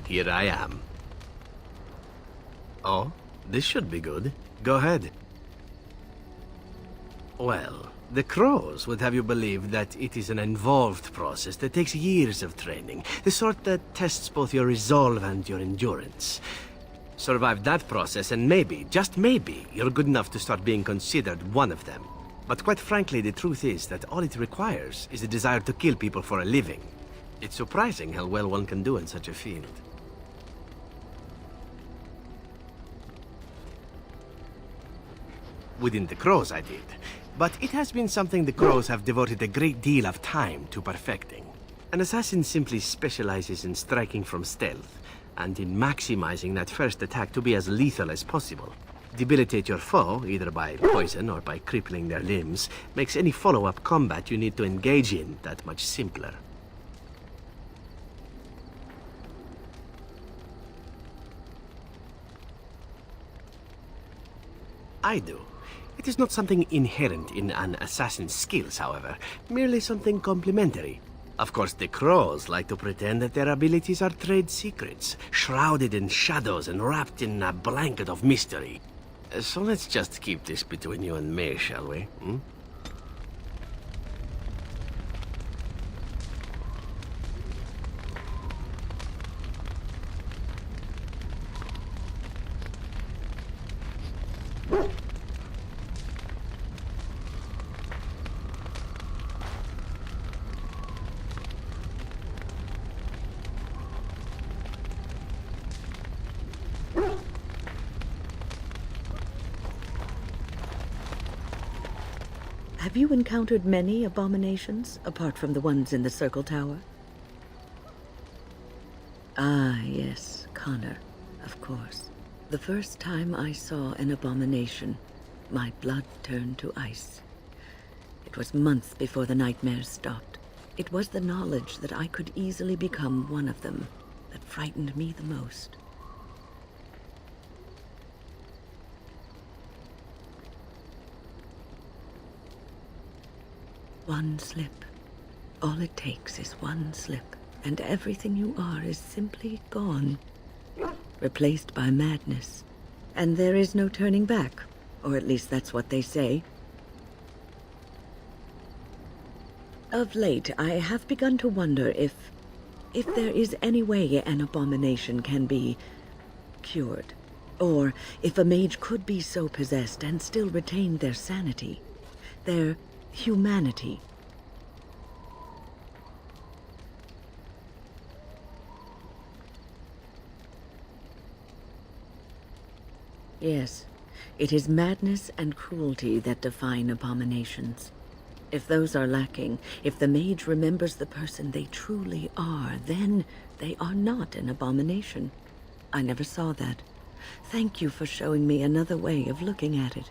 here I am. Oh, this should be good. Go ahead. Well, the crows would have you believe that it is an involved process that takes years of training. The sort that tests both your resolve and your endurance. Survive that process and maybe, just maybe, you're good enough to start being considered one of them. But quite frankly, the truth is that all it requires is a desire to kill people for a living. It's surprising how well one can do in such a field. Within the crows, I did. But it has been something the crows have devoted a great deal of time to perfecting. An assassin simply specializes in striking from stealth, and in maximizing that first attack to be as lethal as possible. Debilitate your foe, either by poison or by crippling their limbs, makes any follow-up combat you need to engage in that much simpler. I do. It is not something inherent in an assassin's skills, however, merely something complementary. Of course, the crows like to pretend that their abilities are trade secrets, shrouded in shadows and wrapped in a blanket of mystery. So let's just keep this between you and me, shall we? Hmm? Have you encountered many abominations, apart from the ones in the Circle Tower? Ah, yes, Connor, of course. The first time I saw an abomination, my blood turned to ice. It was months before the nightmares stopped. It was the knowledge that I could easily become one of them that frightened me the most. One slip. All it takes is one slip, and everything you are is simply gone. Replaced by madness. And there is no turning back, or at least that's what they say. Of late, I have begun to wonder if there is any way an abomination can be cured, or if a mage could be so possessed and still retain their sanity, their humanity. Yes, it is madness and cruelty that define abominations. If those are lacking, if the mage remembers the person they truly are, then they are not an abomination. I never saw that. Thank you for showing me another way of looking at it.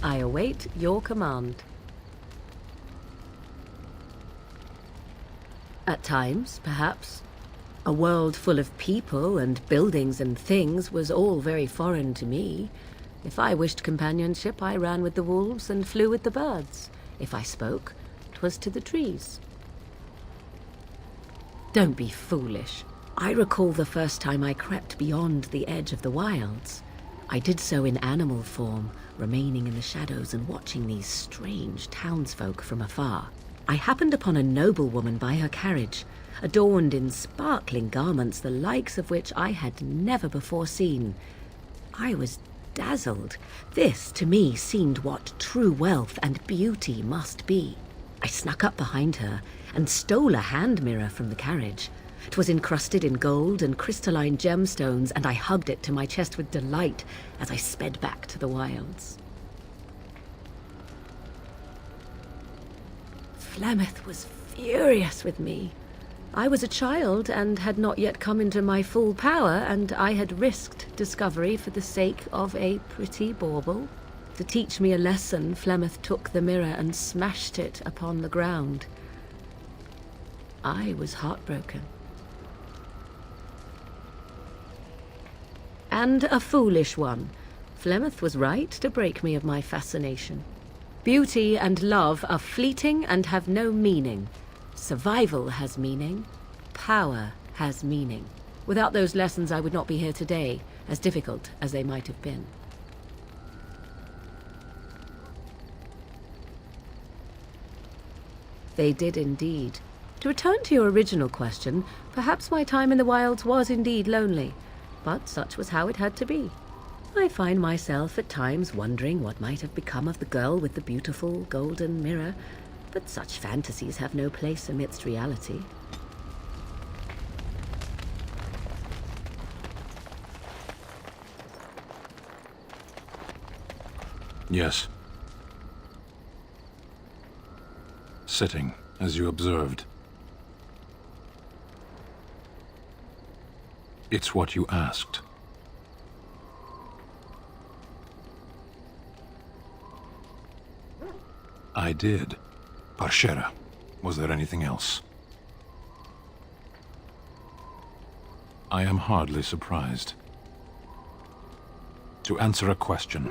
I await your command. At times, perhaps. A world full of people and buildings and things was all very foreign to me. If I wished companionship, I ran with the wolves and flew with the birds. If I spoke, 'twas to the trees. Don't be foolish. I recall the first time I crept beyond the edge of the wilds. I did so in animal form, remaining in the shadows and watching these strange townsfolk from afar. I happened upon a noblewoman by her carriage, adorned in sparkling garments the likes of which I had never before seen. I was dazzled. This, to me, seemed what true wealth and beauty must be. I snuck up behind her and stole a hand mirror from the carriage. 'Twas encrusted in gold and crystalline gemstones, and I hugged it to my chest with delight as I sped back to the wilds. Flemeth was furious with me. I was a child and had not yet come into my full power, and I had risked discovery for the sake of a pretty bauble. To teach me a lesson, Flemeth took the mirror and smashed it upon the ground. I was heartbroken. And a foolish one. Flemeth was right to break me of my fascination. Beauty and love are fleeting and have no meaning. Survival has meaning. Power has meaning. Without those lessons, I would not be here today, as difficult as they might have been. They did indeed. To return to your original question, perhaps my time in the wilds was indeed lonely, but such was how it had to be. I find myself at times wondering what might have become of the girl with the beautiful golden mirror, but such fantasies have no place amidst reality. Yes. Sitting, as you observed. It's what you asked. I did. Parshera. Was there anything else? I am hardly surprised. To answer a question.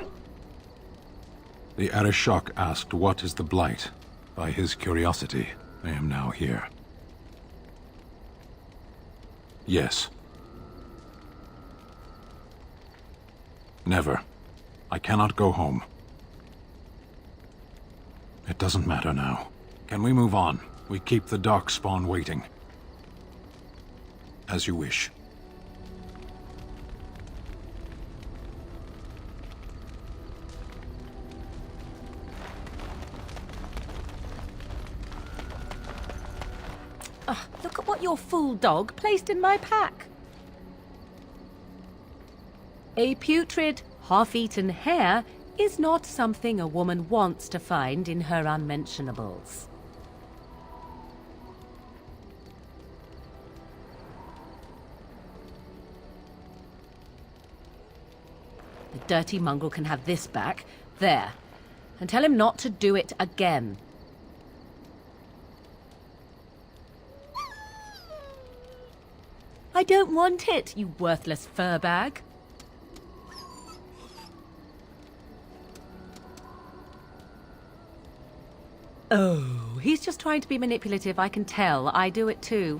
The Arishok asked what is the Blight. By his curiosity, I am now here. Yes. Never. I cannot go home. It doesn't matter now. Can we move on? We keep the Darkspawn waiting. As you wish. Look at what your fool dog placed in my pack. A putrid, half-eaten hare is not something a woman wants to find in her unmentionables. The dirty mongrel can have this back. There. And tell him not to do it again. I don't want it, you worthless fur bag. Oh, he's just trying to be manipulative, I can tell. I do it too.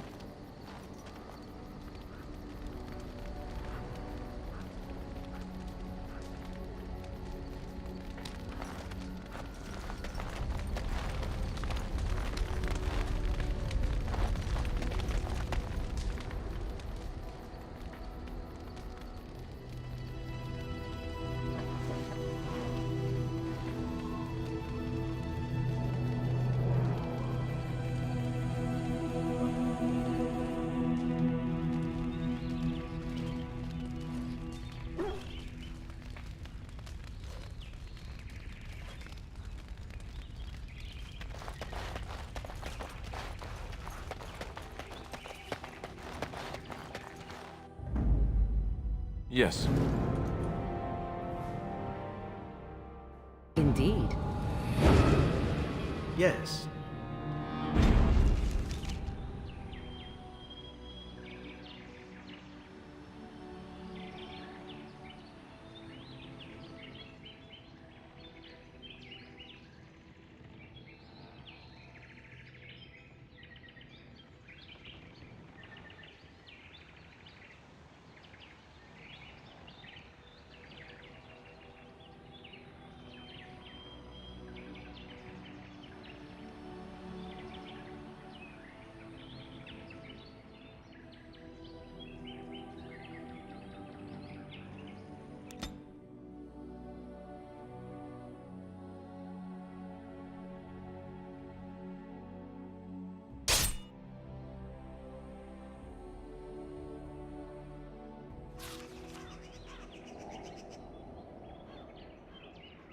Yes. Indeed. Yes.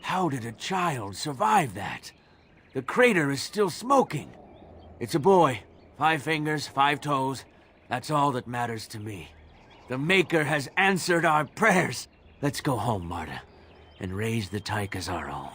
How did a child survive that? The crater is still smoking. It's a boy. 5 fingers, 5 toes. That's all that matters to me. The Maker has answered our prayers. Let's go home, Marta. and raise the tyke as our own.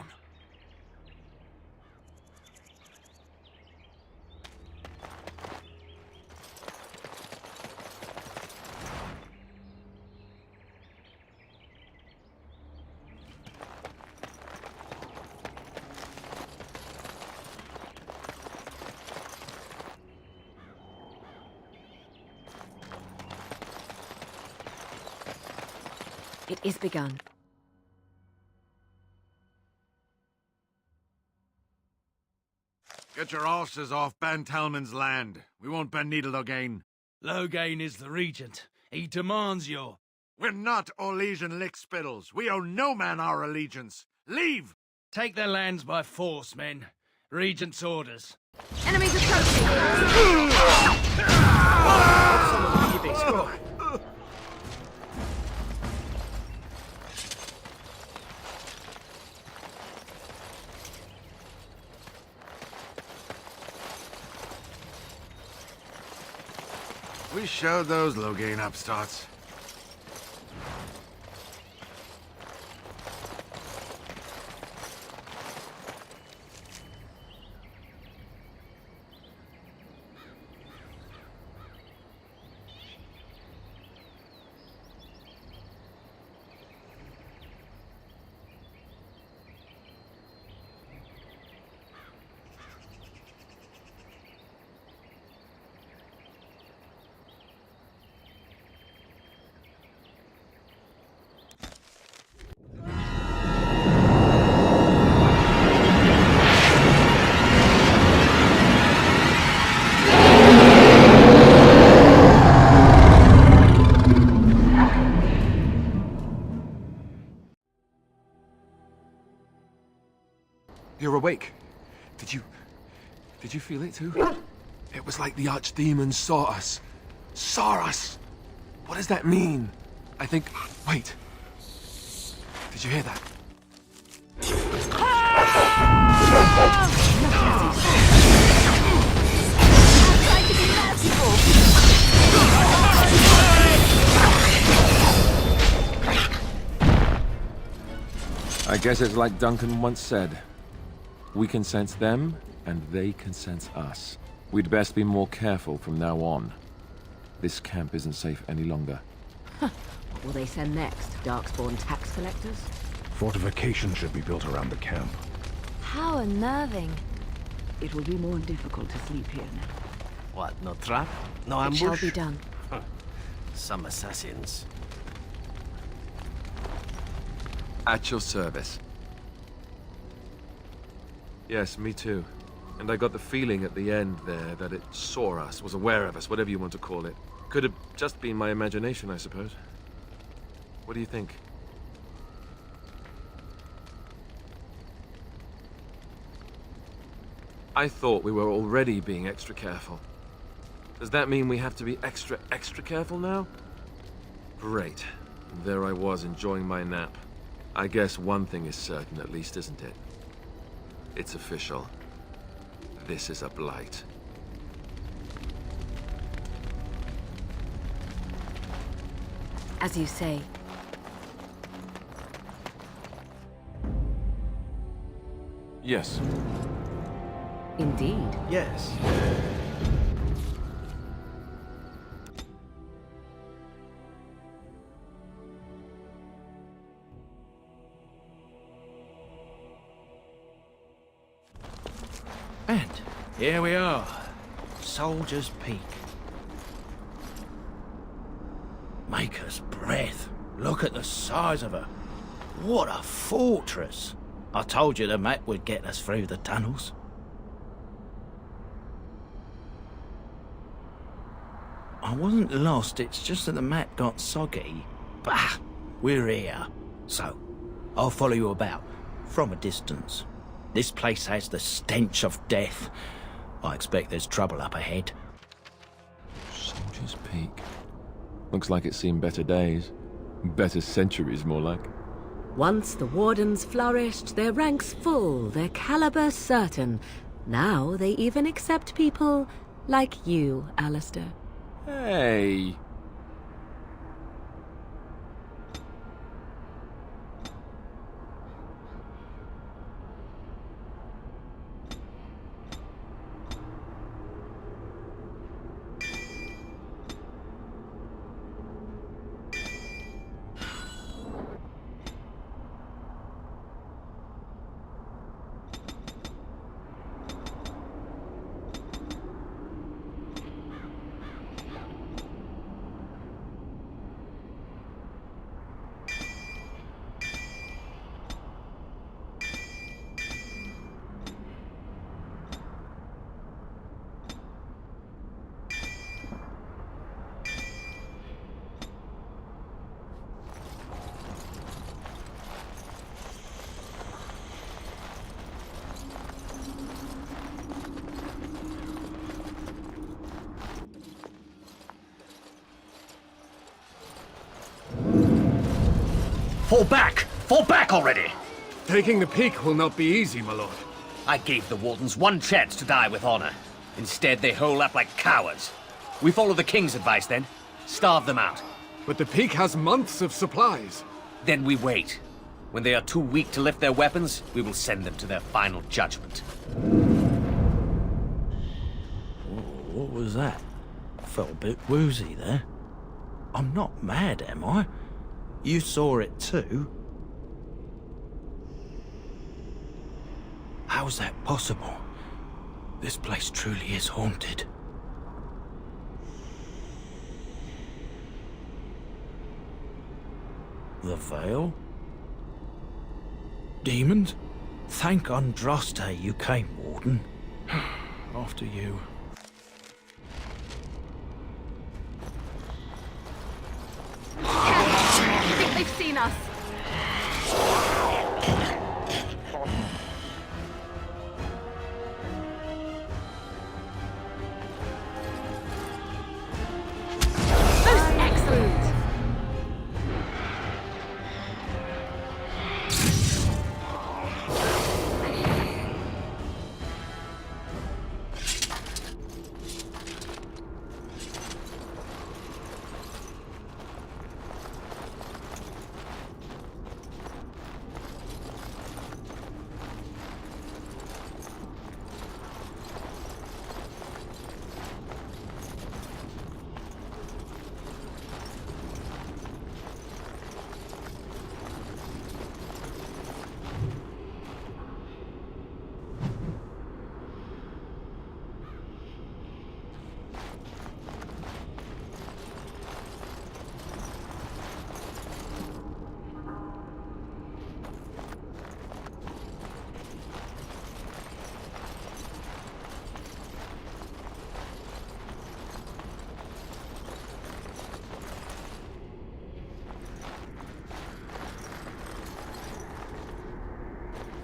It is begun. Get your horses off Ben Talman's land. We won't bend needle again. Loghain is the regent. He demands your... We're not Orlesian lickspittles. We owe no man our allegiance. Leave! Take their lands by force, men. Regent's orders. Enemies approaching! Someone keeping score. We showed those Loghain upstarts. You're awake. Did you feel it too? It was like the archdemon saw us. Saw us! What does that mean? I think... Wait. Did you hear that? I guess it's like Duncan once said. We can sense them, and they can sense us. We'd best be more careful from now on. This camp isn't safe any longer. What will they send next? Darkspawn tax collectors? Fortification should be built around the camp. How unnerving. It will be more difficult to sleep here now. What, no trap? No It ambush? shall be done. Some assassins. At your service. Yes, me too. And I got the feeling at the end there that it saw us, was aware of us, whatever you want to call it. Could have just been my imagination, I suppose. What do you think? I thought we were already being extra careful. Does that mean we have to be extra careful now? Great. And there I was enjoying my nap. I guess one thing is certain at least, isn't it? It's official. This is a blight. As you say. Yes. Indeed. Yes. And here we are. Soldier's Peak. Maker's breath. Look at the size of her. What a fortress. I told you the map would get us through the tunnels. I wasn't lost, it's just that the map got soggy. Bah! We're here. So, I'll follow you about, from a distance. This place has the stench of death. I expect there's trouble up ahead. Soldier's Peak. Looks like it's seen better days. Better centuries, more like. Once the wardens flourished, their ranks full, their caliber certain. Now they even accept people like you, Alistair. Hey! Fall back! Fall back already! Taking the peak will not be easy, my lord. I gave the Wardens one chance to die with honor. Instead, they hole up like cowards. We follow the King's advice, then. Starve them out. But the peak has months of supplies. Then we wait. When they are too weak to lift their weapons, we will send them to their final judgment. What was that? Felt a bit woozy there. I'm not mad, am I? You saw it too? How's that possible? This place truly is haunted. The Veil? Demons? Thank Andraste you came, Warden. After you. I think they've seen us. Most excellent.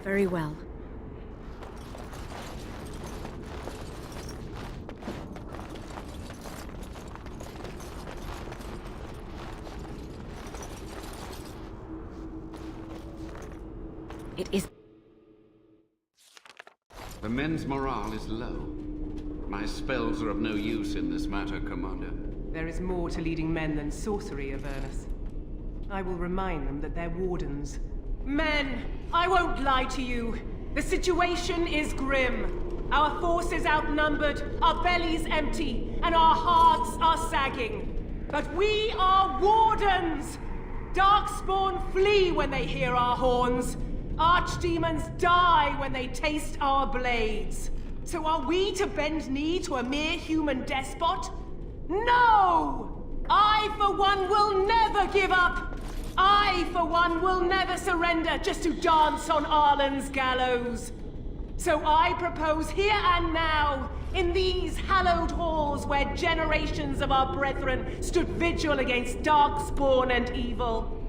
Very well. It is... The men's morale is low. My spells are of no use in this matter, Commander. There is more to leading men than sorcery, Avernus. I will remind them that they're wardens. Men, I won't lie to you. The situation is grim. Our forces outnumbered, our bellies empty, and our hearts are sagging. But we are wardens! Darkspawn flee when they hear our horns. Archdemons die when they taste our blades. So are we to bend knee to a mere human despot? No! I, for one, will never give up! I, for one, will never surrender just to dance on Arlen's gallows. So I propose here and now, in these hallowed halls where generations of our brethren stood vigil against darkspawn and evil,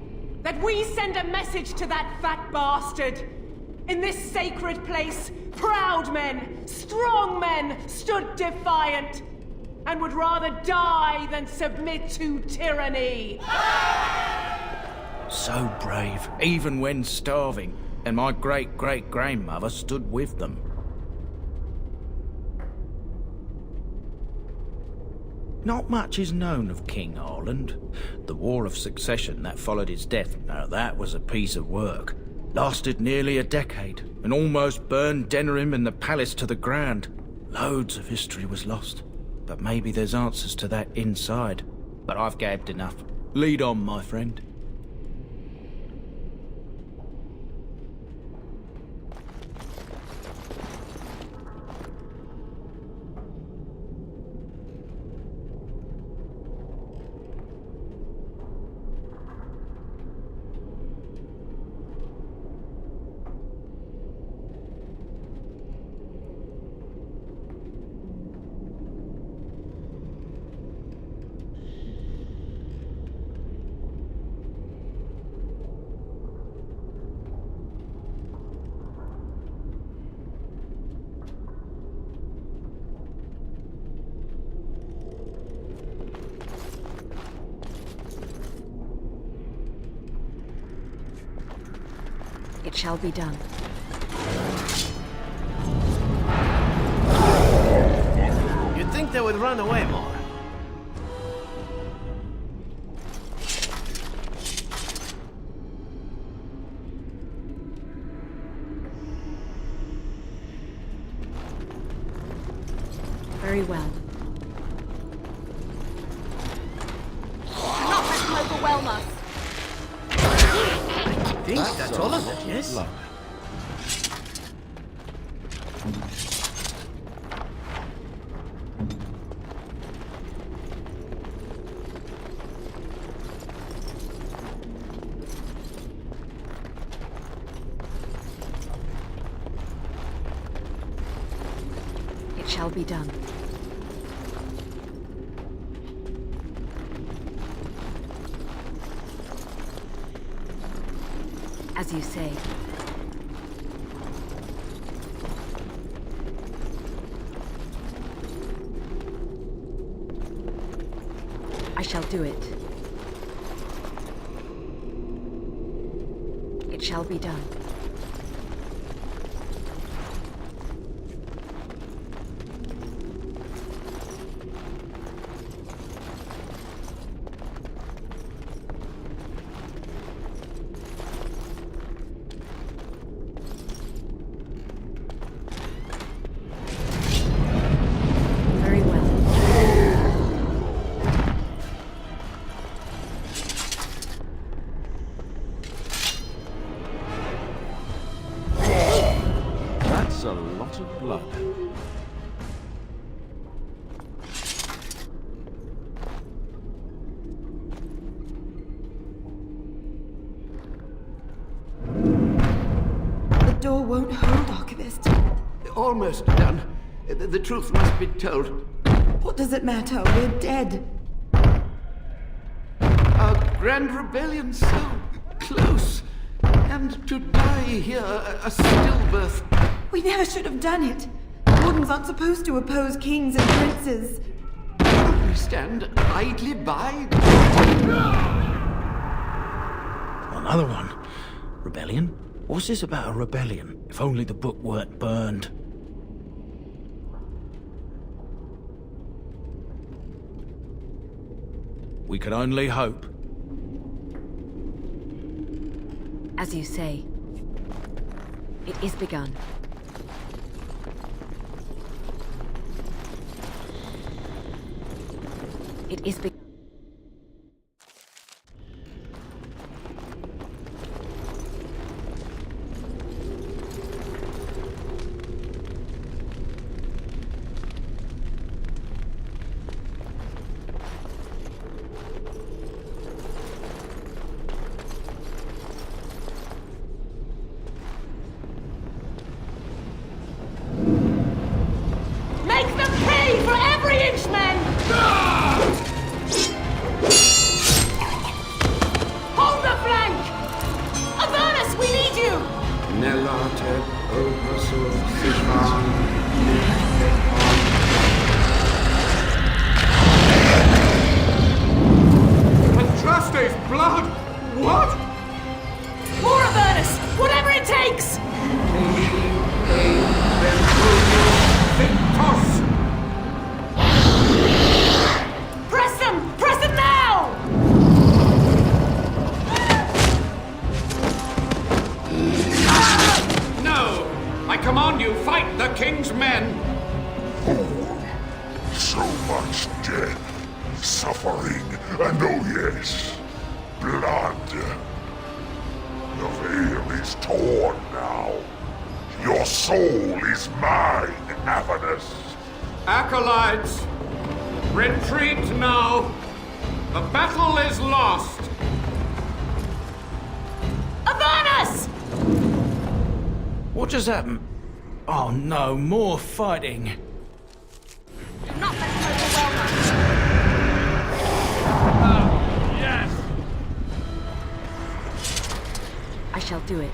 that we send a message to that fat bastard. In this sacred place, proud men, strong men stood defiant, and would rather die than submit to tyranny. So brave, even when starving, and my great-great-grandmother stood with them. Not much is known of King Harland. The War of Succession that followed his death, now that was a piece of work. Lasted nearly a decade, and almost burned Denerim and the palace to the ground. Loads of history was lost, but maybe there's answers to that inside. But I've gabbed enough. Lead on, my friend. It shall be done. You'd think they would run away more. Very well. Not let them overwhelm us. I think that's all of it, yes? Luck. It shall be done. As you say. I shall do it. It shall be done. Very well. That's a lot of blood. The door won't hold, Archivist. Almost done. The truth must be told. What does it matter? We're dead. Our grand rebellion so close. And to die here, a stillbirth. We never should have done it. Wardens aren't supposed to oppose kings and princes. We stand idly by. Another one. Rebellion? What's this about a rebellion? If only the book weren't burned. We can only hope. As you say. It is begun. It is begun. Make them pay for every inch, men! Hold the flank! Avernus, we need you! Nelate opusum sisman. Andraste's blood! What? More Avernus! Whatever it takes! Press them! Press them now! No! I command you, fight the king's men! So much death, suffering, and oh yes, blood. The veil is torn now. Your soul is mine, Avernus. Acolytes, retreat now! The battle is lost! Avernus! What just happened? Oh no, more fighting. Do not let them overwhelm us. Yes! I shall do it.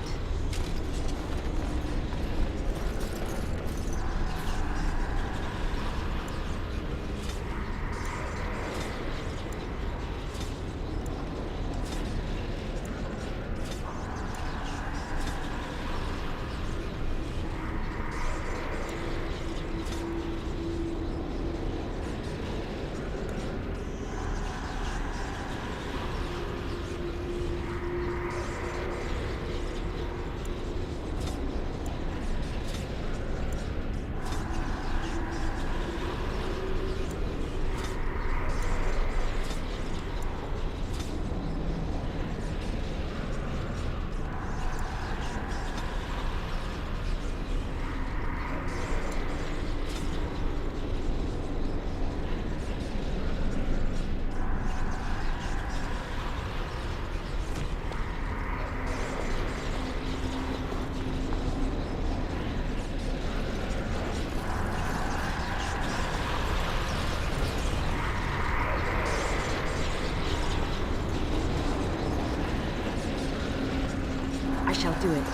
shall do it.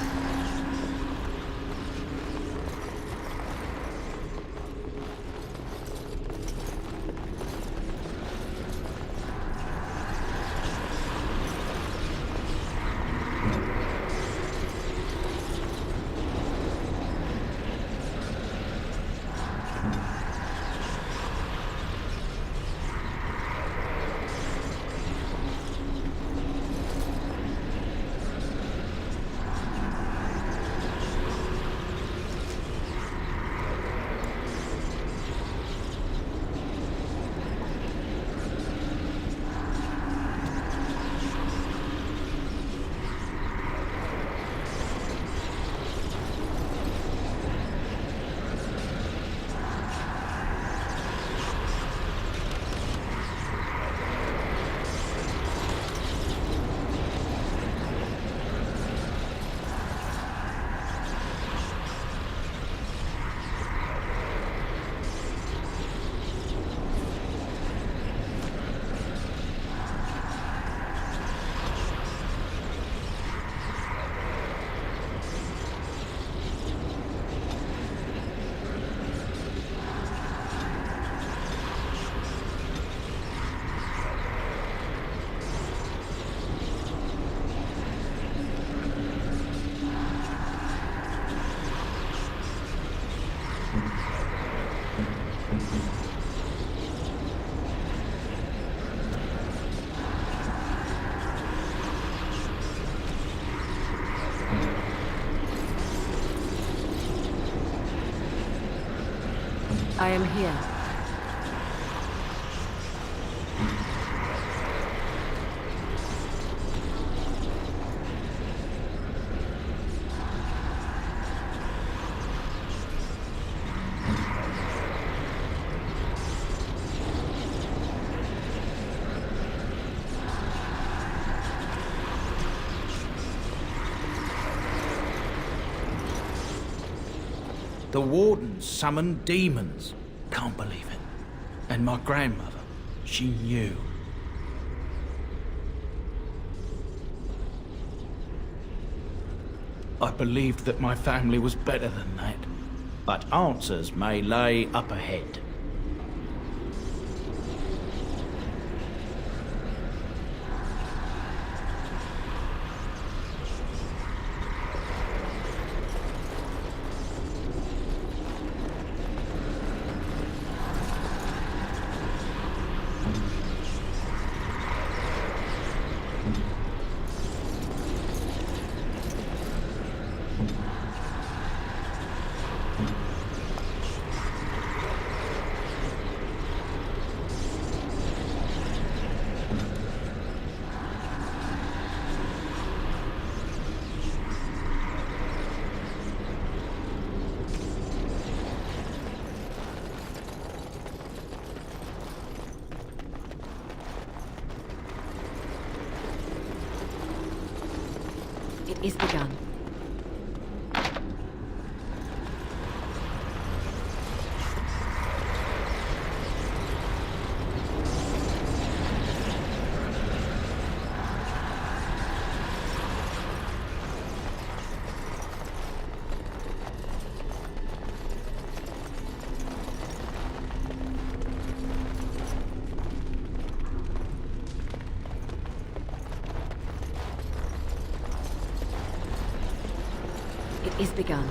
I am here. The wardens summoned demons. Can't believe it. And my grandmother, she knew. I believed that my family was better than that. But answers may lay up ahead. It is begun. It is begun.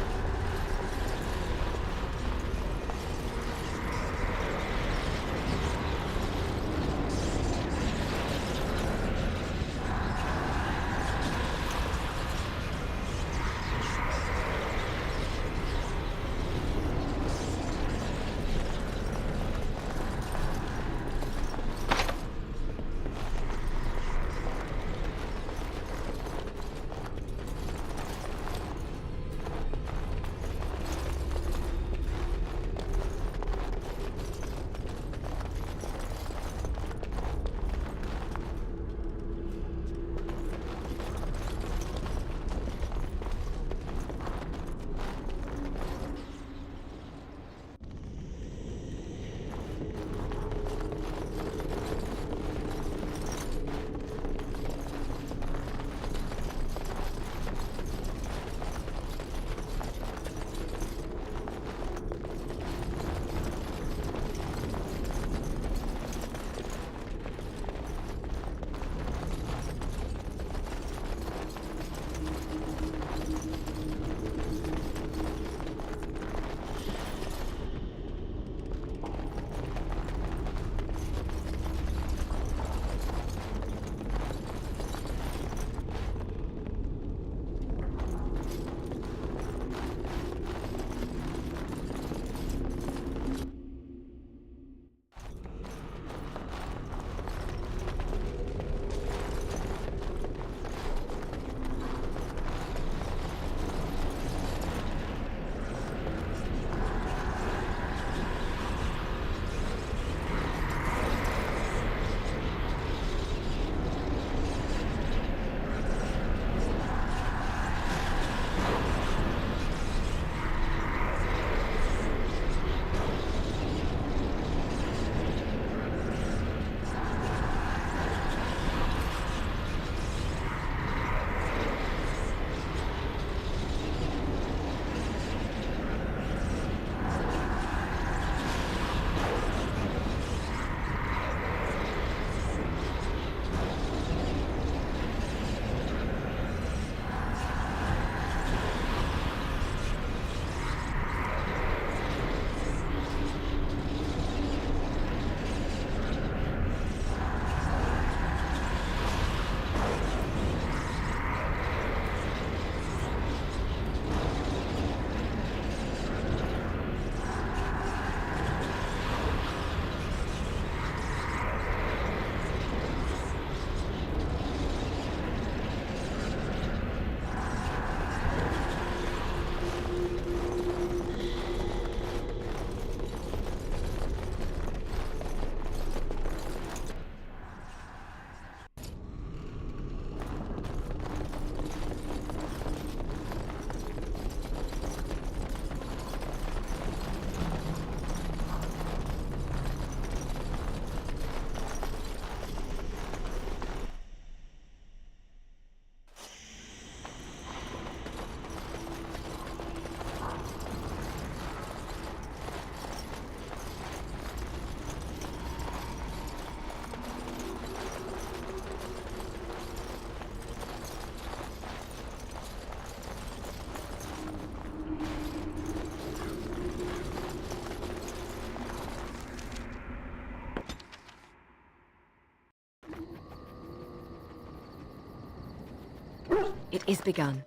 It is begun.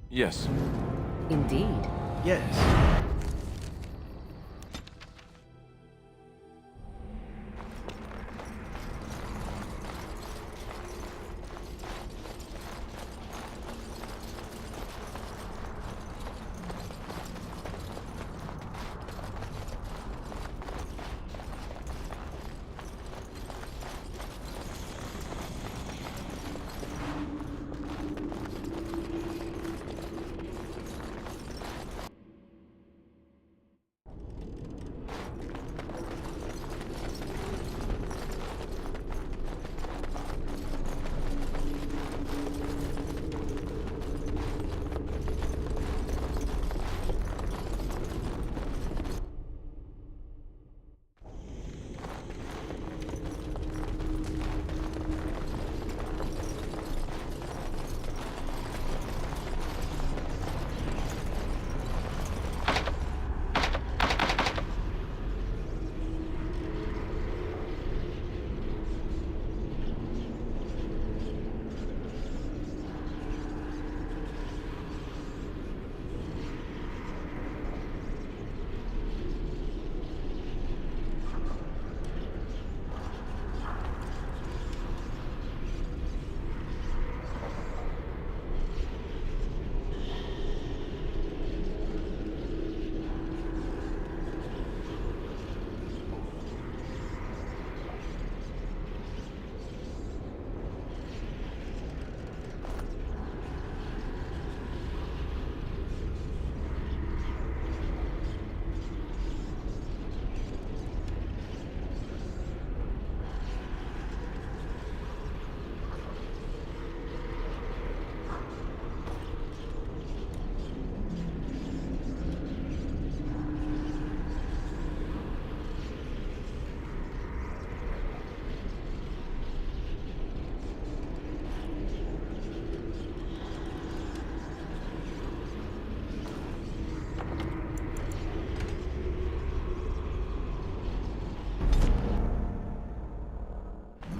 Yes. Indeed. Yes.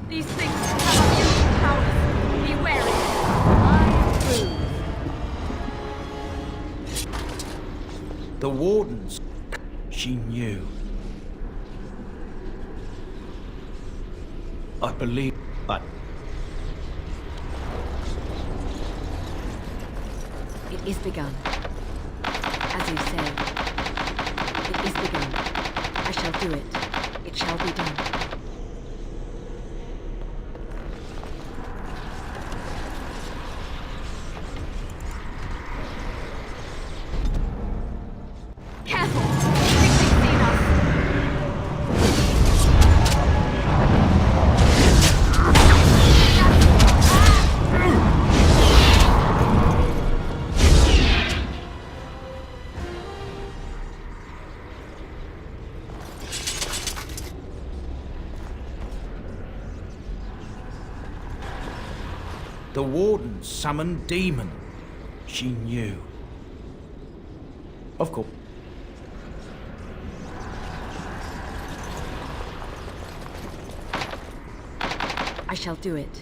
These things cannot use powers. Be wary. The Wardens. She knew. I believe. It is begun. As you say. It is begun. I shall do it. It shall be done. Careful! They've seen us! The Warden summoned demon. She knew. Of course. I shall do it.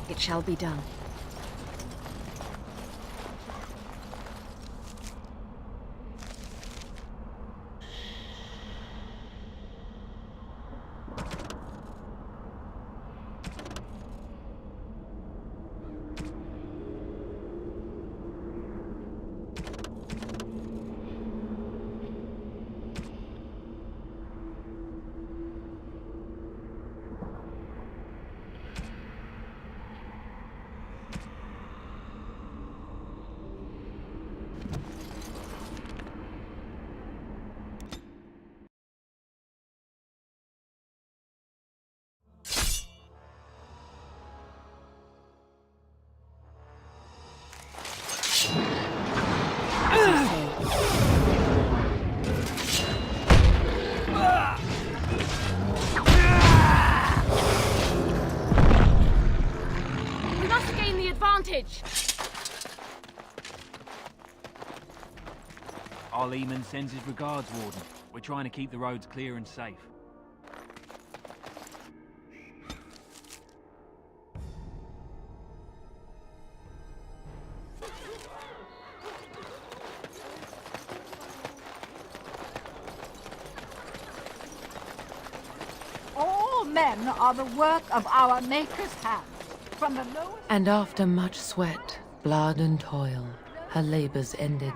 It shall be done. We must gain the advantage! Our Leman sends his regards, Warden. We're trying to keep the roads clear and safe. All men are the work of our Maker's hand, from the lowest... And after much sweat, blood and toil, her labors ended,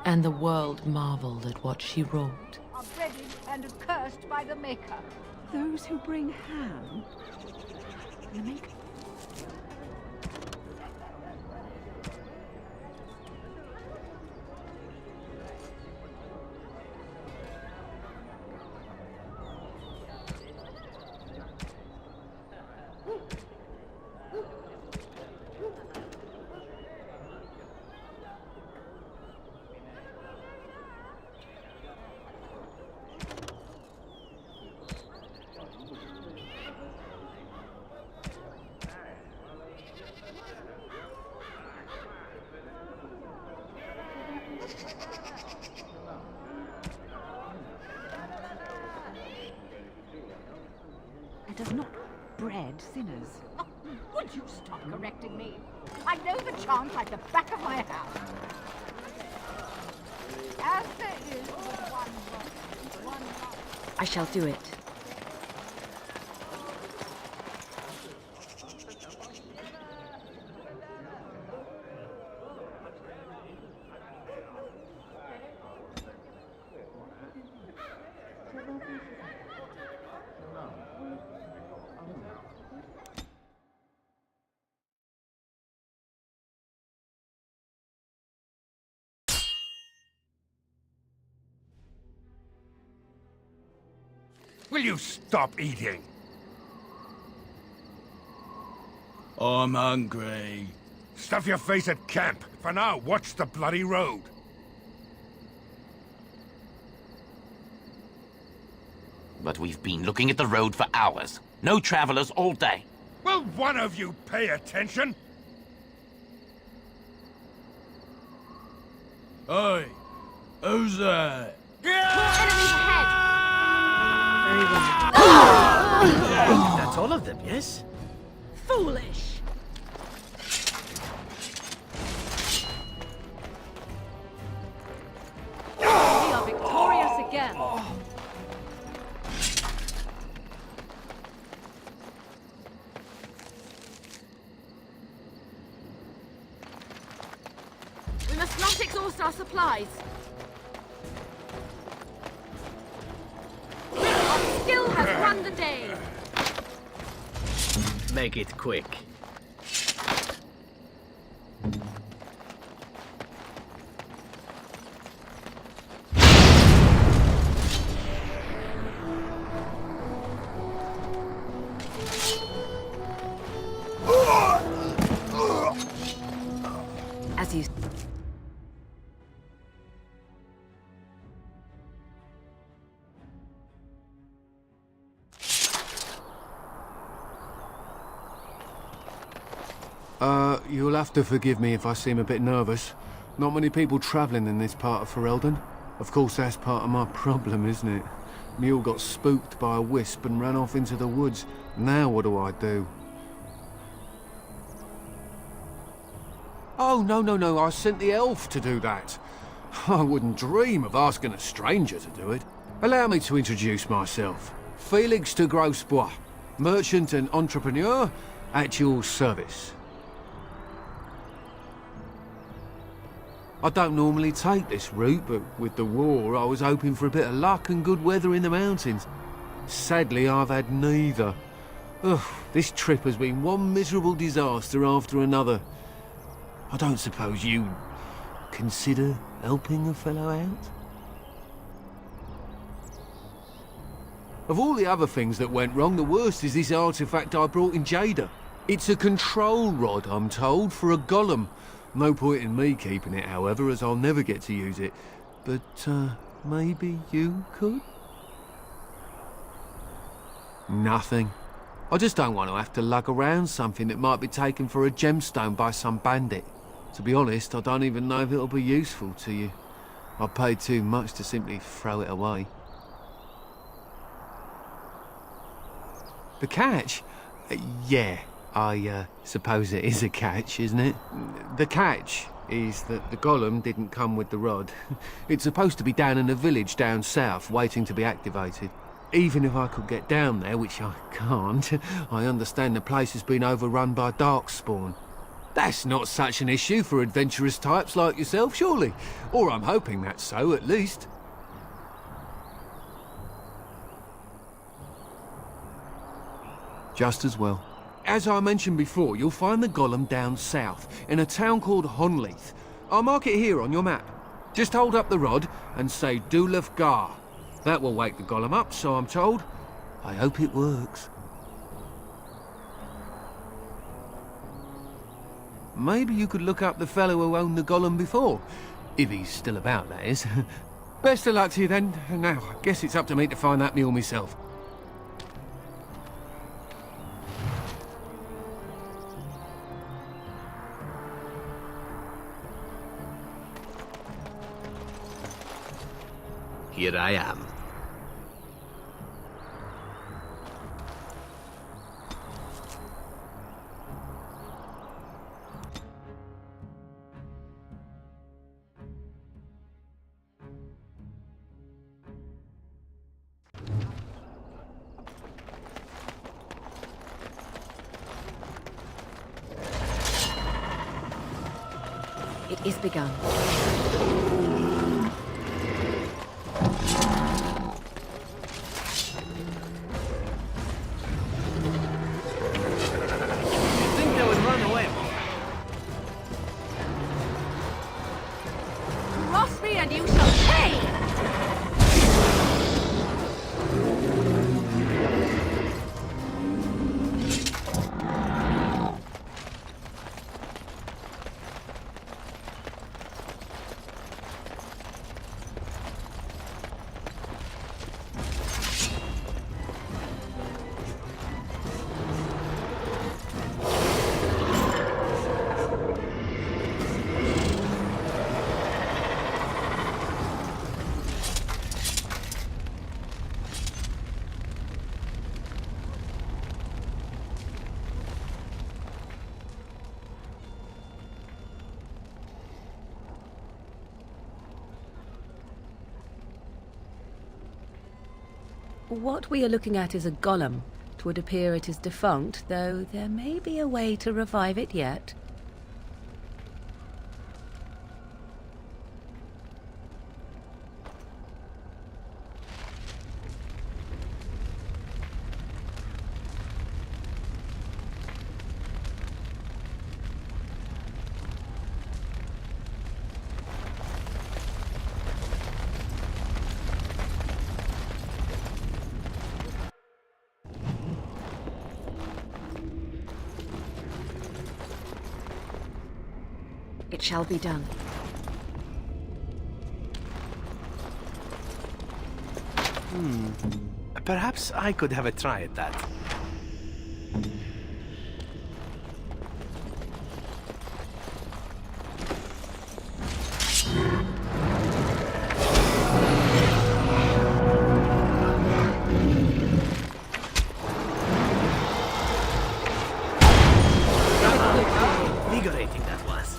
and the world marveled at what she wrought. are breaded and accursed by the Maker. Those who bring ham. The Maker. It does not breed sinners. Oh, would you stop correcting me? I know the chant like the back of my hand. As there is but one life. I shall do it. Will you stop eating? I'm hungry. Stuff your face at camp. For now, watch the bloody road. But we've been looking at the road for hours. No travelers all day. Will one of you pay attention? Hey, who's that? Enemies ahead! Very well. That's all of them, yes? Foolish! We are victorious again. We must not exhaust our supplies. Our skill has won the day. Make it quick. As you... You'll have to forgive me if I seem a bit nervous. Not many people travelling in this part of Ferelden. Of course, that's part of my problem, isn't it? Mule got spooked by a wisp and ran off into the woods. Now what do I do? Oh, no, I sent the elf to do that. I wouldn't dream of asking a stranger to do it. Allow me to introduce myself. Felix de Grosbois, merchant and entrepreneur at your service. I don't normally take this route, but with the war, I was hoping for a bit of luck and good weather in the mountains. Sadly, I've had neither. Ugh, this trip has been one miserable disaster after another. I don't suppose you'd consider helping a fellow out? Of all the other things that went wrong, the worst is this artifact I brought in Jada. It's a control rod, I'm told, for a golem. No point in me keeping it, however, as I'll never get to use it. But, maybe you could? Nothing. I just don't want to have to lug around something that might be taken for a gemstone by some bandit. To be honest, I don't even know if it'll be useful to you. I paid too much to simply throw it away. The catch? Yeah, I suppose it is a catch, isn't it? The catch is that the golem didn't come with the rod. It's supposed to be down in a village down south, waiting to be activated. Even if I could get down there, which I can't, I understand the place has been overrun by darkspawn. That's not such an issue for adventurous types like yourself, surely? Or I'm hoping that's so, at least. Just as well. As I mentioned before, you'll find the golem down south, in a town called Honleith. I'll mark it here on your map. Just hold up the rod and say Dulaf Gar. That will wake the golem up, so I'm told. I hope it works. Maybe you could look up the fellow who owned the golem before. If he's still about, that is. Best of luck to you then. Now, I guess it's up to me to find that mule myself. Here I am. It is begun. Cross me and you shall pay! What we are looking at is a golem. It would appear it is defunct, though there may be a way to revive it yet. It shall be done. Perhaps I could have a try at that. Invigorating that was.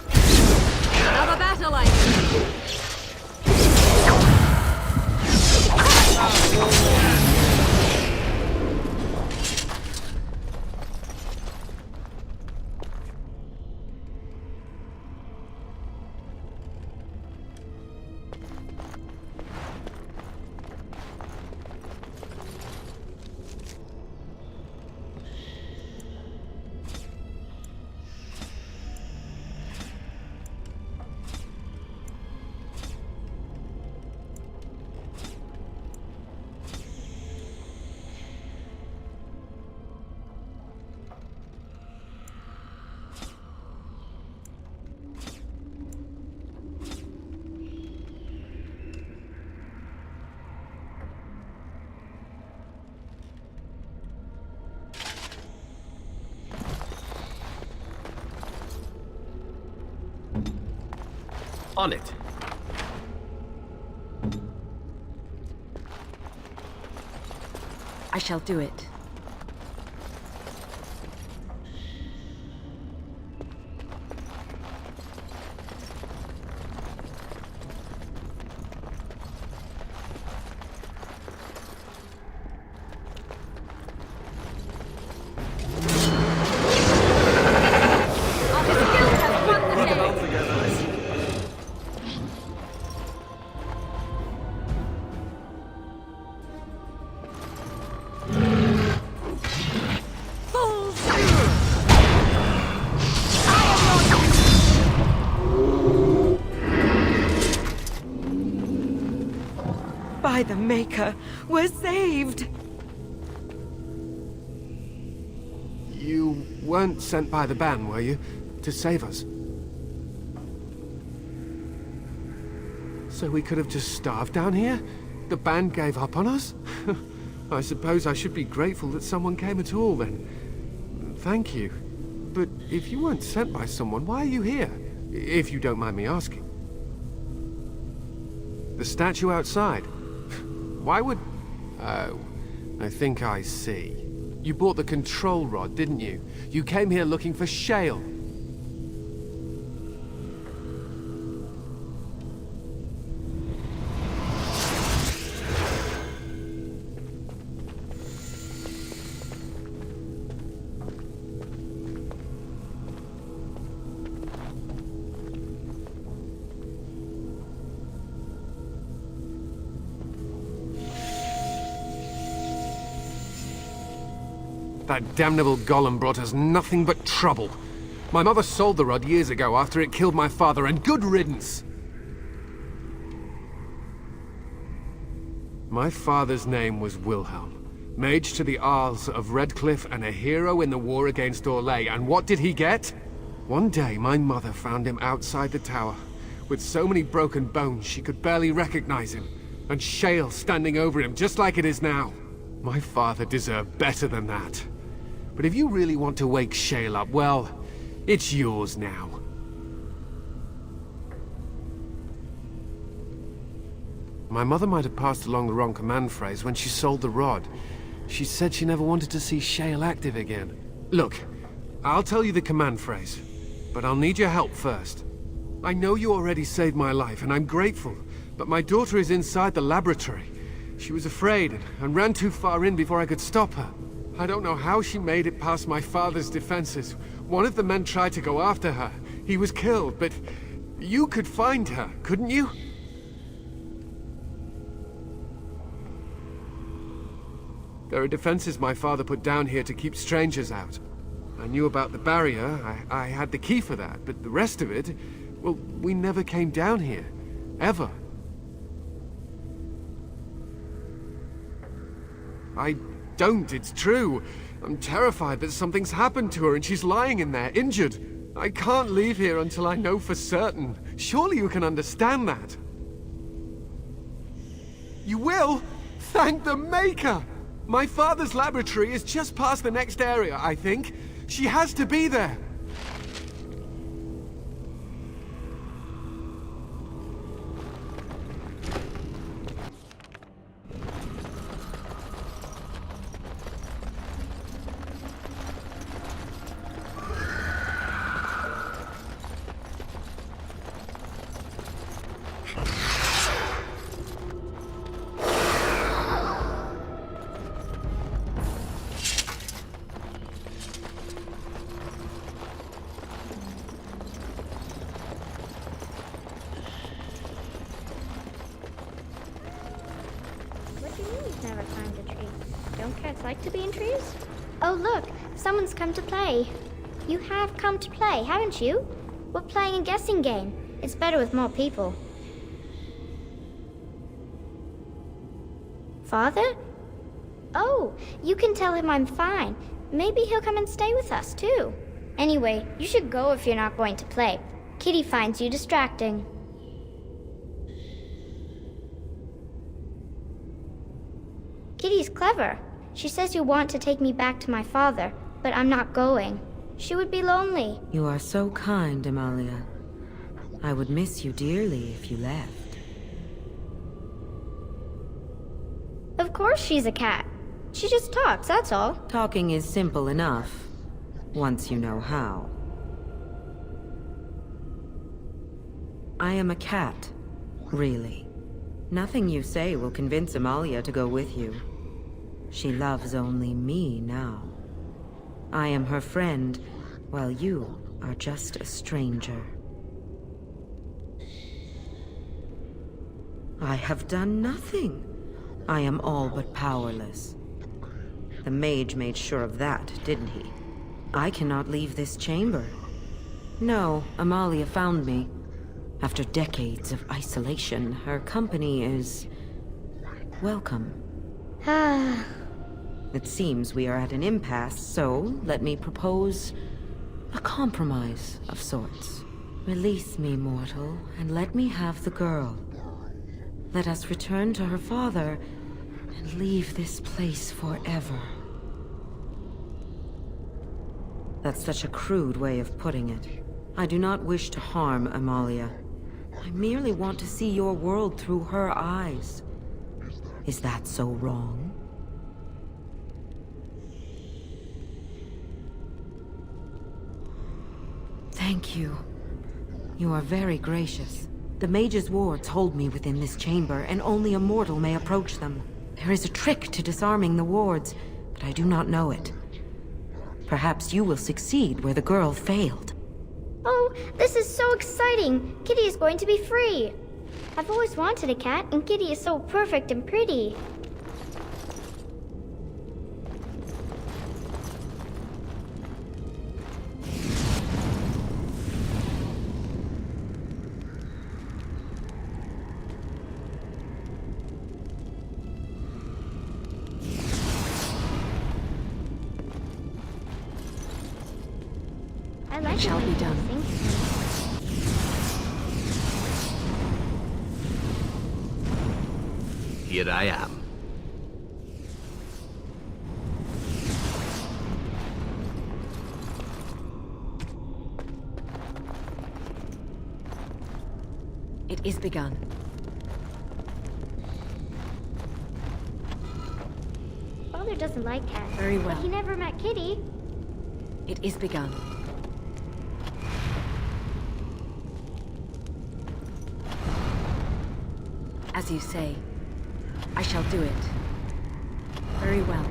On it. I shall do it. By the Maker, we're saved! You weren't sent by the ban, were you? To save us? So we could have just starved down here? The band gave up on us? I suppose I should be grateful that someone came at all, then. Thank you. But if you weren't sent by someone, why are you here? If you don't mind me asking. The statue outside? Why would... Oh, I think I see. You bought the control rod, didn't you? You came here looking for Shale. That damnable golem brought us nothing but trouble. My mother sold the rod years ago after it killed my father, and good riddance! My father's name was Wilhelm, mage to the Isles of Redcliffe and a hero in the war against Orlais, and what did he get? One day my mother found him outside the tower, with so many broken bones she could barely recognize him, and Shale standing over him just like it is now. My father deserved better than that. But if you really want to wake Shale up, well, it's yours now. My mother might have passed along the wrong command phrase when she sold the rod. She said she never wanted to see Shale active again. Look, I'll tell you the command phrase, but I'll need your help first. I know you already saved my life, and I'm grateful, but my daughter is inside the laboratory. She was afraid and ran too far in before I could stop her. I don't know how she made it past my father's defenses. One of the men tried to go after her. He was killed, but you could find her, couldn't you? There are defenses my father put down here to keep strangers out. I knew about the barrier. I had the key for that, but the rest of it, well, we never came down here. Ever. I don't, it's true. I'm terrified that something's happened to her and she's lying in there, injured. I can't leave here until I know for certain. Surely you can understand that. You will? Thank the Maker! My father's laboratory is just past the next area, I think. She has to be there. Never climbed a tree. Don't cats like to be in trees? Oh look, someone's come to play. You have come to play, haven't you? We're playing a guessing game. It's better with more people. Father? Oh, you can tell him I'm fine. Maybe he'll come and stay with us too. Anyway, you should go if you're not going to play. Kitty finds you distracting. Kitty's clever. She says you want to take me back to my father, but I'm not going. She would be lonely. You are so kind, Amalia. I would miss you dearly if you left. Of course she's a cat. She just talks, that's all. Talking is simple enough, once you know how. I am a cat, really. Nothing you say will convince Amalia to go with you. She loves only me now. I am her friend, while you are just a stranger. I have done nothing. I am all but powerless. The mage made sure of that, didn't he? I cannot leave this chamber. No, Amalia found me. After decades of isolation, her company is... welcome. It seems we are at an impasse, so let me propose a compromise of sorts. Release me, mortal, and let me have the girl. Let us return to her father and leave this place forever. That's such a crude way of putting it. I do not wish to harm Amalia. I merely want to see your world through her eyes. Is that so wrong? Thank you. You are very gracious. The mage's wards hold me within this chamber, and only a mortal may approach them. There is a trick to disarming the wards, but I do not know it. Perhaps you will succeed where the girl failed. Oh, this is so exciting! Kitty is going to be free! I've always wanted a cat, and Kitty is so perfect and pretty. It shall be done. Here I am. It is begun. Father doesn't like cats. Very well. But he never met Kitty. It is begun. As you say, I shall do it. Very well.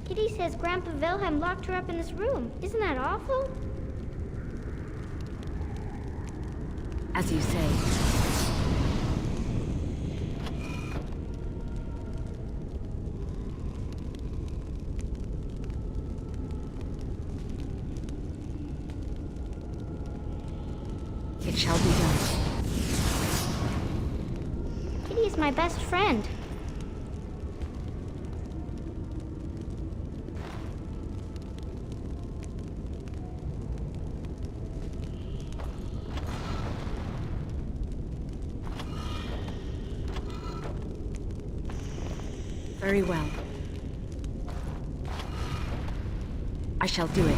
Kitty says Grandpa Wilhelm locked her up in this room. Isn't that awful? As you say. It shall be done. Kitty is my best friend. Very well. I shall do it.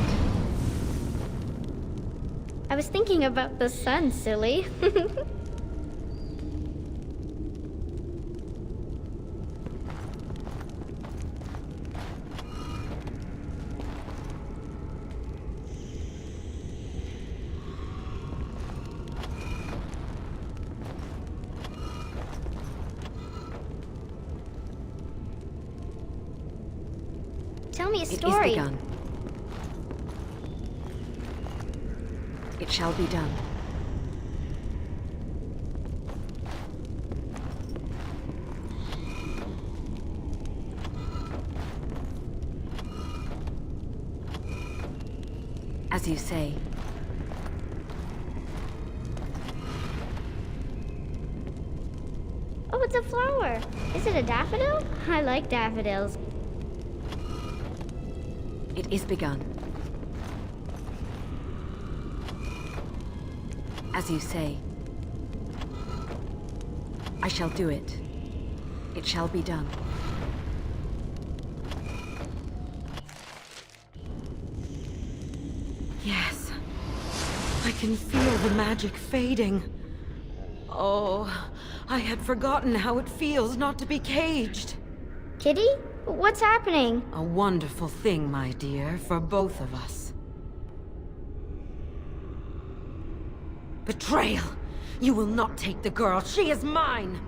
I was thinking about the sun, silly. Tell me a story. It is begun. It shall be done. As you say. Oh, it's a flower. Is it a daffodil? I like daffodils. It is begun. As you say. I shall do it. It shall be done. can feel the magic fading. Oh, I had forgotten how it feels not to be caged. Kitty? What's happening? A wonderful thing, my dear, for both of us. Betrayal! You will not take the girl. She is mine!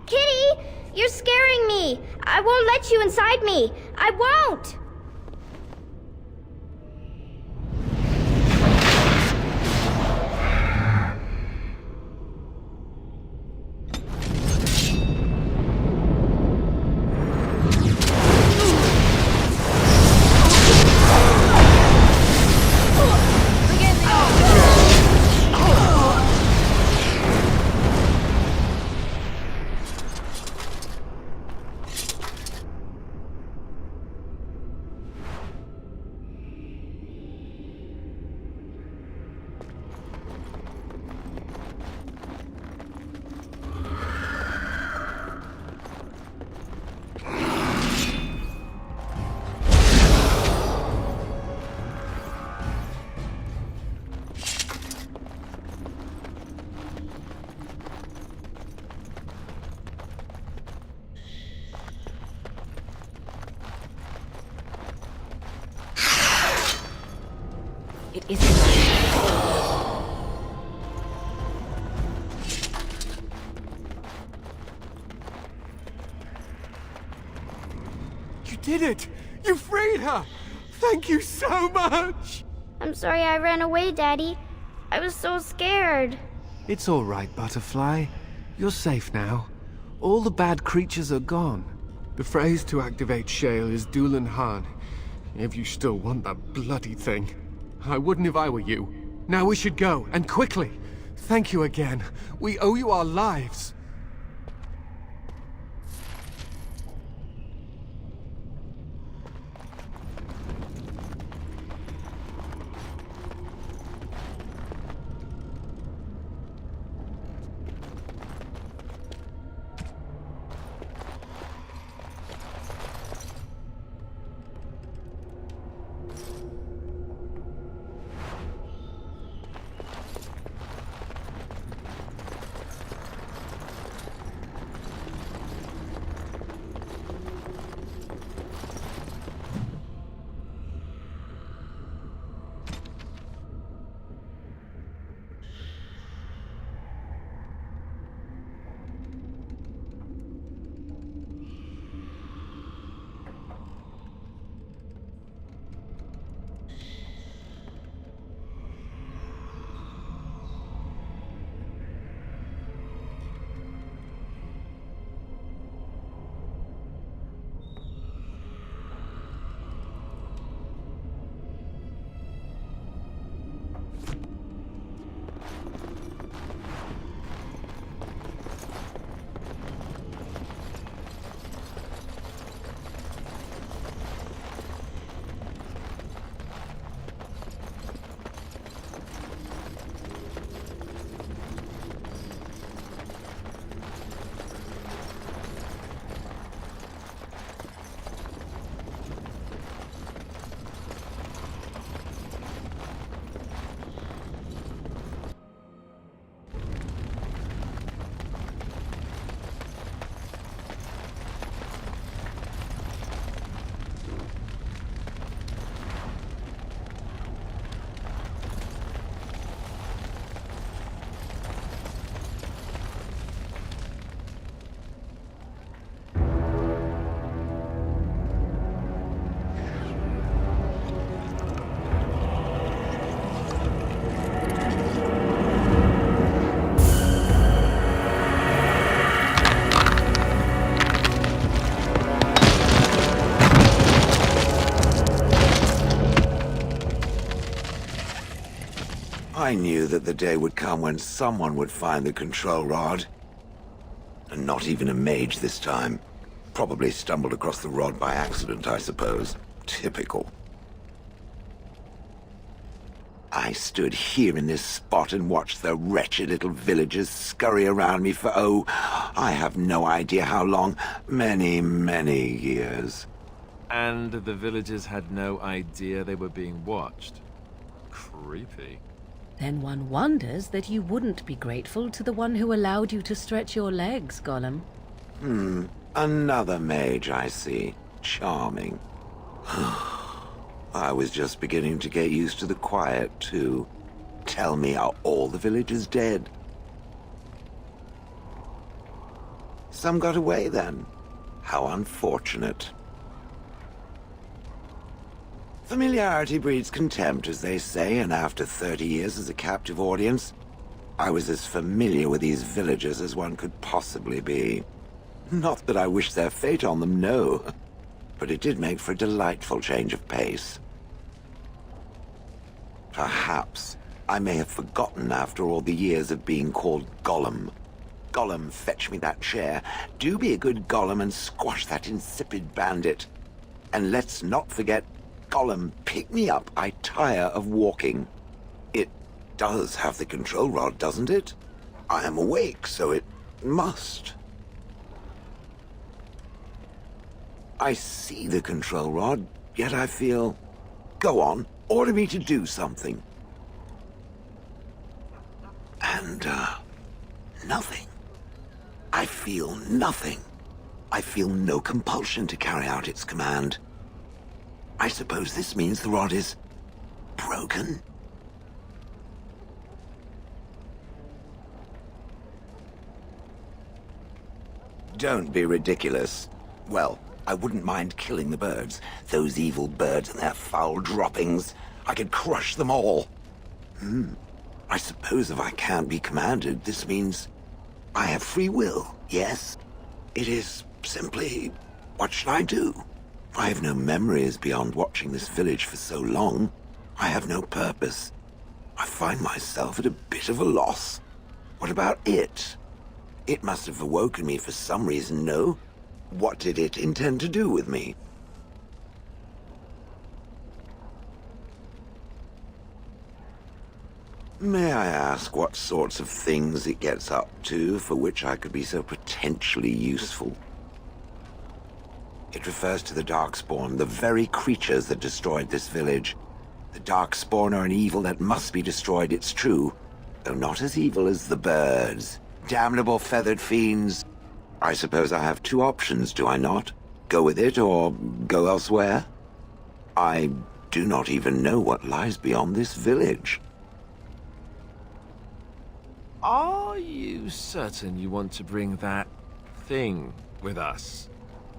Kitty! You're scaring me! I won't let you inside me! I won't! It isn't. You did it! You freed her! Thank you so much! I'm sorry I ran away, Daddy. I was so scared. It's all right, Butterfly. You're safe now. All the bad creatures are gone. The phrase to activate Shale is Dulan Han. If you still want that bloody thing. I wouldn't if I were you. Now we should go, and quickly. Thank you again. We owe you our lives. I knew that the day would come when someone would find the control rod. And not even a mage this time. Probably stumbled across the rod by accident, I suppose. Typical. I stood here in this spot and watched the wretched little villagers scurry around me for, oh, I have no idea how long. Many, many years. And the villagers had no idea they were being watched. Creepy. Then one wonders that you wouldn't be grateful to the one who allowed you to stretch your legs, Gollum. Another mage, I see. Charming. I was just beginning to get used to the quiet, too. Tell me, are all the villagers dead? Some got away, then. How unfortunate. Familiarity breeds contempt, as they say, and after 30 years as a captive audience, I was as familiar with these villagers as one could possibly be. Not that I wish their fate on them, no. But it did make for a delightful change of pace. Perhaps I may have forgotten after all the years of being called Gollum. Gollum, fetch me that chair. Do be a good Gollum and squash that insipid bandit. And let's not forget, Gollum, pick me up. I tire of walking. It does have the control rod, doesn't it? I am awake, so it must. I see the control rod, yet I feel... Go on, order me to do something. And, nothing. I feel nothing. I feel no compulsion to carry out its command. I suppose this means the rod is... broken? Don't be ridiculous. Well, I wouldn't mind killing the birds. Those evil birds and their foul droppings. I could crush them all. I suppose if I can't be commanded, this means I have free will, yes? It is simply, what should I do? I have no memories beyond watching this village for so long. I have no purpose. I find myself at a bit of a loss. What about it? It must have awoken me for some reason, no? What did it intend to do with me? May I ask what sorts of things it gets up to for which I could be so potentially useful? It refers to the Darkspawn, the very creatures that destroyed this village. The Darkspawn are an evil that must be destroyed, it's true, though not as evil as the birds. Damnable feathered fiends. I suppose I have two options, do I not? Go with it or go elsewhere? I do not even know what lies beyond this village. Are you certain you want to bring that thing with us?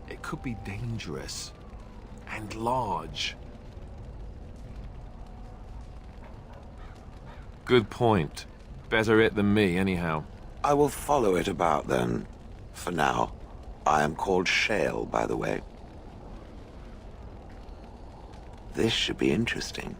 It could be dangerous and large. Good point. Better it than me, anyhow. I will follow it about, then. For now. I am called Shale, by the way. This should be interesting.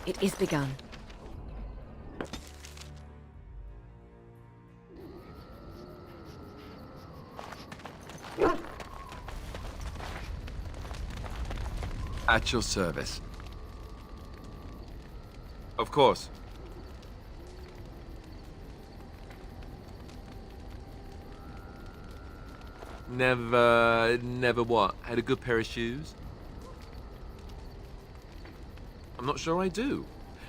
It is begun. At your service. Of course. Never what? Had a good pair of shoes? I'm not sure I do.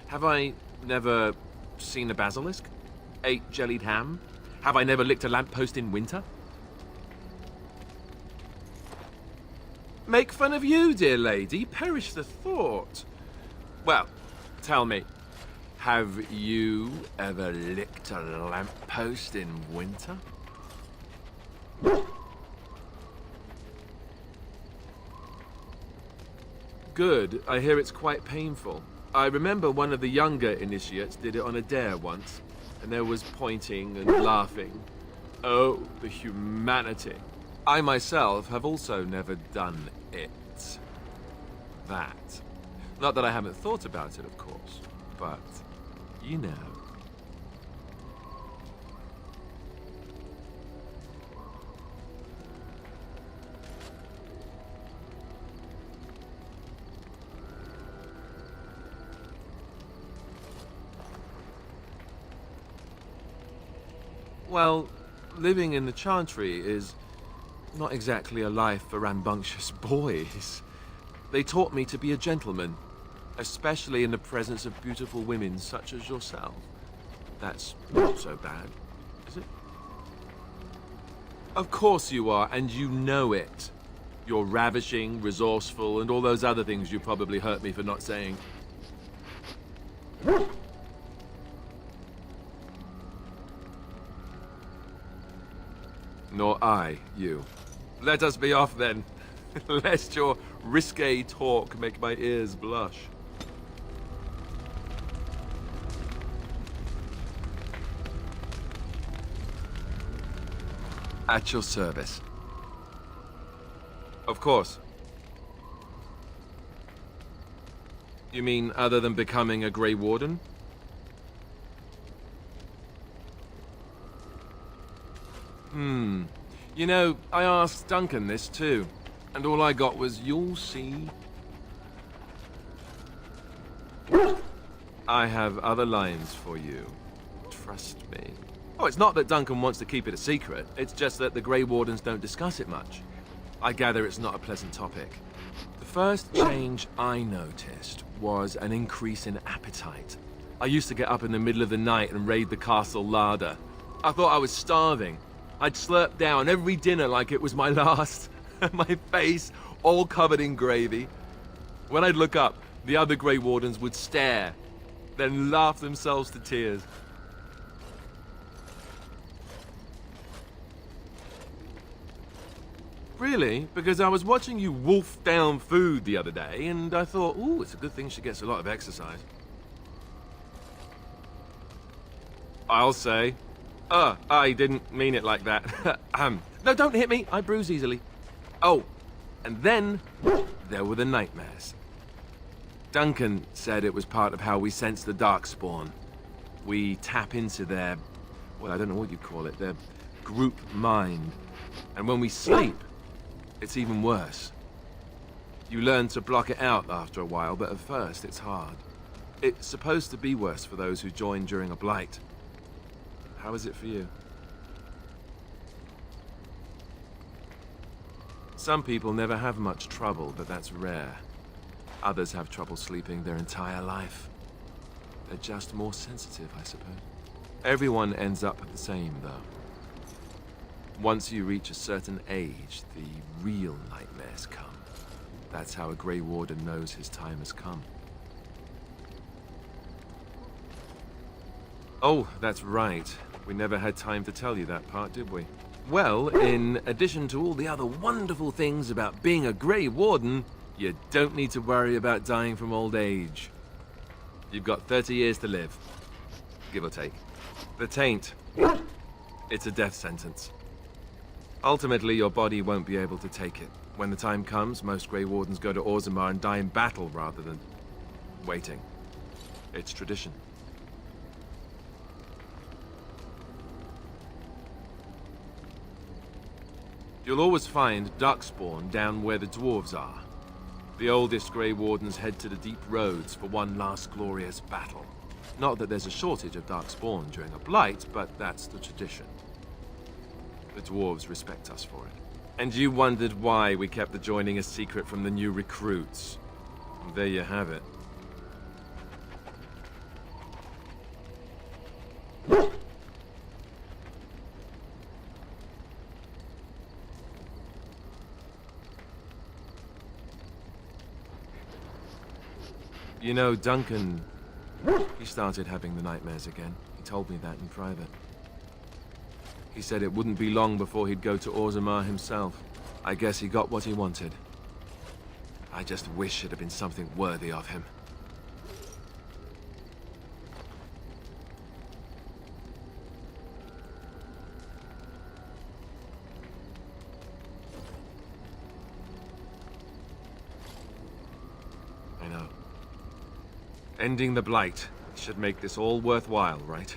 Have I never seen a basilisk? Ate jellied ham? Have I never licked a lamppost in winter? Make fun of you, dear lady? Perish the thought. Well, tell me, have you ever licked a lamppost in winter? Good. I hear it's quite painful. I remember one of the younger initiates did it on a dare once, and there was pointing and laughing. Oh, the humanity. I myself have also never done it. That. Not that I haven't thought about it, of course, but you know. Well, living in the Chantry is not exactly a life for rambunctious boys. They taught me to be a gentleman, especially in the presence of beautiful women such as yourself. That's not so bad, is it? Of course you are, and you know it. You're ravishing, resourceful, and all those other things you probably hurt me for not saying. Nor I, you. Let us be off then, lest your risque talk make my ears blush. At your service. Of course. You mean other than becoming a Grey Warden? You know, I asked Duncan this too, and all I got was, "You'll see." I have other lines for you. Trust me. Oh, it's not that Duncan wants to keep it a secret. It's just that the Grey Wardens don't discuss it much. I gather it's not a pleasant topic. The first change I noticed was an increase in appetite. I used to get up in the middle of the night and raid the castle larder. I thought I was starving. I'd slurp down every dinner like it was my last. My face all covered in gravy. When I'd look up, the other Grey Wardens would stare, then laugh themselves to tears. Really? Because I was watching you wolf down food the other day, and I thought, ooh, it's a good thing she gets a lot of exercise. I'll say. I didn't mean it like that. No, don't hit me. I bruise easily. Oh, and then there were the nightmares. Duncan said it was part of how we sense the Darkspawn. We tap into their, well, I don't know what you call it, their group mind. And when we sleep, it's even worse. You learn to block it out after a while, but at first it's hard. It's supposed to be worse for those who join during a blight. How is it for you? Some people never have much trouble, but that's rare. Others have trouble sleeping their entire life. They're just more sensitive, I suppose. Everyone ends up the same, though. Once you reach a certain age, the real nightmares come. That's how a Grey Warden knows his time has come. Oh, that's right. We never had time to tell you that part, did we? Well, in addition to all the other wonderful things about being a Grey Warden, you don't need to worry about dying from old age. You've got 30 years to live, give or take. The taint, it's a death sentence. Ultimately, your body won't be able to take it. When the time comes, most Grey Wardens go to Orzammar and die in battle rather than waiting. It's tradition. You'll always find Darkspawn down where the dwarves are. The oldest Grey Wardens head to the deep roads for one last glorious battle. Not that there's a shortage of Darkspawn during a blight, but that's the tradition. The dwarves respect us for it. And you wondered why we kept the joining a secret from the new recruits. And there you have it. You know, Duncan, he started having the nightmares again. He told me that in private. He said it wouldn't be long before he'd go to Orzammar himself. I guess he got what he wanted. I just wish it had been something worthy of him. I know. Ending the Blight should make this all worthwhile, right?